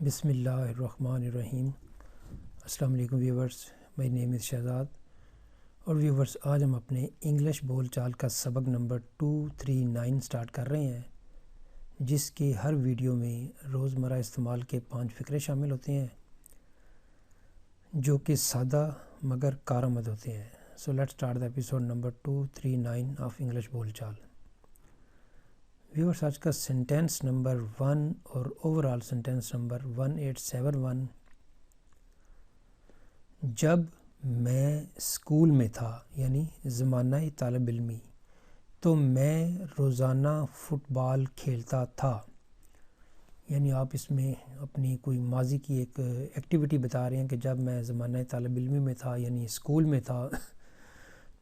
بسم اللہ الرحمن الرحیم۔ السلام علیکم ویورز، مائی نیم از شہزاد اور ویورز آج ہم اپنے انگلش بول چال کا سبق نمبر 239 سٹارٹ کر رہے ہیں، جس کے ہر ویڈیو میں روزمرہ استعمال کے 5 فقرے شامل ہوتے ہیں جو کہ سادہ مگر کارآمد ہوتے ہیں۔ So let start the episode number 239 of English بول چال۔ ویورز آج کا سینٹینس نمبر 1 اور اوورال سینٹینس نمبر 1871۔ جب میں اسکول میں تھا یعنی زمانہ طالب علمی تو میں روزانہ فٹ بال کھیلتا تھا، یعنی آپ اس میں اپنی کوئی ماضی کی ایک ایکٹیویٹی بتا رہے ہیں کہ جب میں زمانہ طالب علمی میں تھا یعنی اسکول میں تھا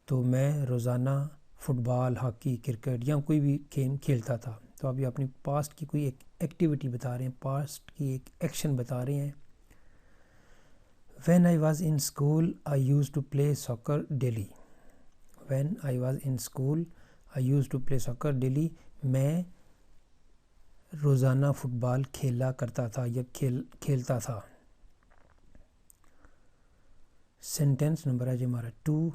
تو میں روزانہ فٹ بال، ہاکی، کرکٹ یا کوئی بھی گیم کھیلتا تھا۔ تو آپ یہ اپنی پاسٹ کی کوئی ایک ایکٹیویٹی بتا رہے ہیں، پاسٹ کی ایک ایکشن بتا رہے ہیں۔ When I was in school, I used to play soccer daily. When I was in school, I used to play soccer daily. میں روزانہ فٹ بال کھیلا کرتا تھا یا کھیلتا تھا۔ سینٹینس نمبر ہے جی ہمارا 2۔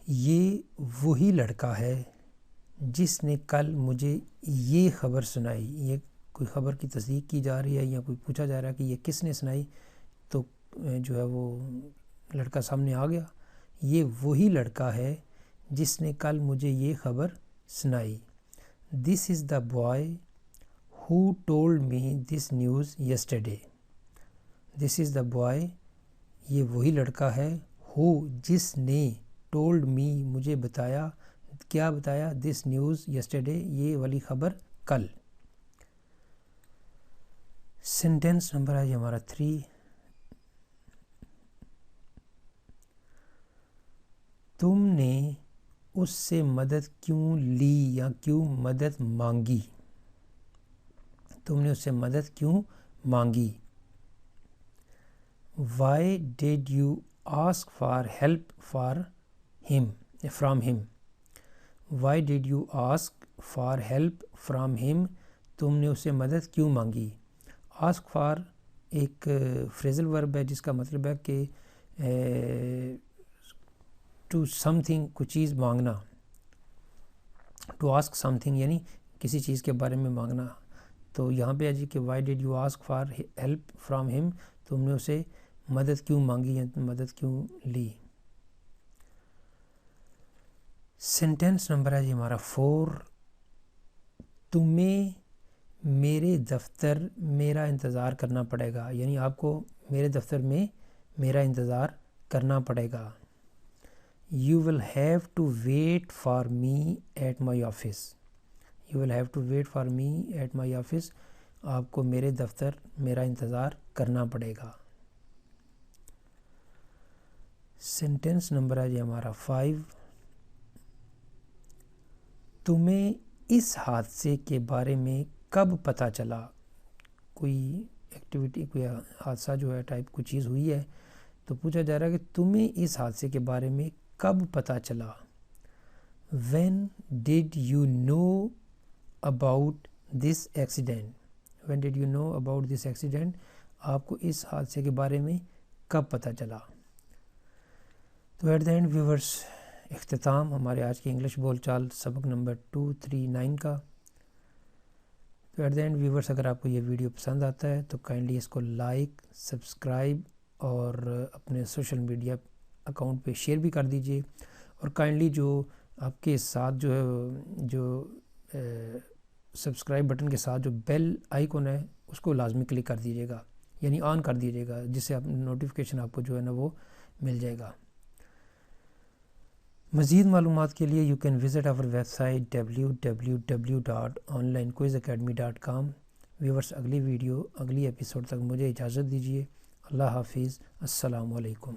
یہ وہی لڑکا ہے جس نے کل مجھے یہ خبر سنائی۔ یہ کوئی خبر کی تصدیق کی جا رہی ہے یا کوئی پوچھا جا رہا ہے کہ یہ کس نے سنائی، تو جو ہے وہ لڑکا سامنے آ گیا۔ یہ وہی لڑکا ہے جس نے کل مجھے یہ خبر سنائی۔ This is the boy who told me this news yesterday. This is the boy، یہ وہی لڑکا ہے who، جس نے told me، مجھے بتایا، کیا بتایا، this news yesterday، یہ والی خبر کل۔ سینٹینس نمبر ہے ہمارا 3۔ تم نے اس سے مدد کیوں لی یا کیوں مدد مانگی؟ تم نے اس سے مدد کیوں مانگی؟ Why did you ask for help from him? Why did you ask for help from him؟ تم نے اس سے مدد کیوں مانگی؟ آسک فار ایک فریزل ورب ہے جس کا مطلب ہے کہ ٹو سم تھنگ، کوئی چیز مانگنا۔ ٹو آسک سم تھنگ یعنی کسی چیز کے بارے میں مانگنا۔ تو یہاں پہ ہے جی کہ why did you ask for help from ہم، تم نے اسے مدد کیوں مانگی یا مدد کیوں لی۔ سینٹینس نمبر ہے جی ہمارا 4۔ تمہیں میرے دفتر میرا انتظار کرنا پڑے گا، یعنی آپ کو میرے دفتر میں میرا انتظار کرنا پڑے گا۔ You will have to wait for me at my office. You will have to wait for me at my office. آپ کو میرے دفتر میرا انتظار کرنا پڑے گا۔ سینٹینس نمبر ہے جی ہمارا 5۔ تمہیں اس حادثے کے بارے میں کب پتہ چلا؟ کوئی ایکٹیویٹی، کوئی حادثہ جو ہے ٹائپ کوئی چیز ہوئی ہے تو پوچھا جا رہا ہے کہ تمہیں اس حادثے کے بارے میں کب پتہ چلا۔ When did you know about this accident? When did you know about this accident؟ آپ کو اس حادثے کے بارے میں کب پتہ چلا۔ تو ایٹ دا اینڈ ویورز، اختتام ہمارے آج کے انگلش بول چال سبق نمبر 239 کا۔ تو ایٹ دا اینڈ ویورز، اگر آپ کو یہ ویڈیو پسند آتا ہے تو کائنڈلی اس کو لائک، سبسکرائب اور اپنے سوشل میڈیا اکاؤنٹ پہ شیئر بھی کر دیجئے، اور کائنڈلی جو آپ کے ساتھ جو ہے جو سبسکرائب بٹن کے ساتھ جو بیل آئیکن ہے اس کو لازمی کلک کر دیجیے گا، یعنی آن کر دیجیے گا، جس سے نوٹیفیکیشن آپ کو جو ہے نا وہ مل جائے گا۔ مزید معلومات کے لیے you can visit our website www.onlinequizacademy.com۔ Viewers, اگلی ویڈیو اگلی ایپیسوڈ تک مجھے اجازت دیجیے۔ اللہ حافظ، السلام علیکم۔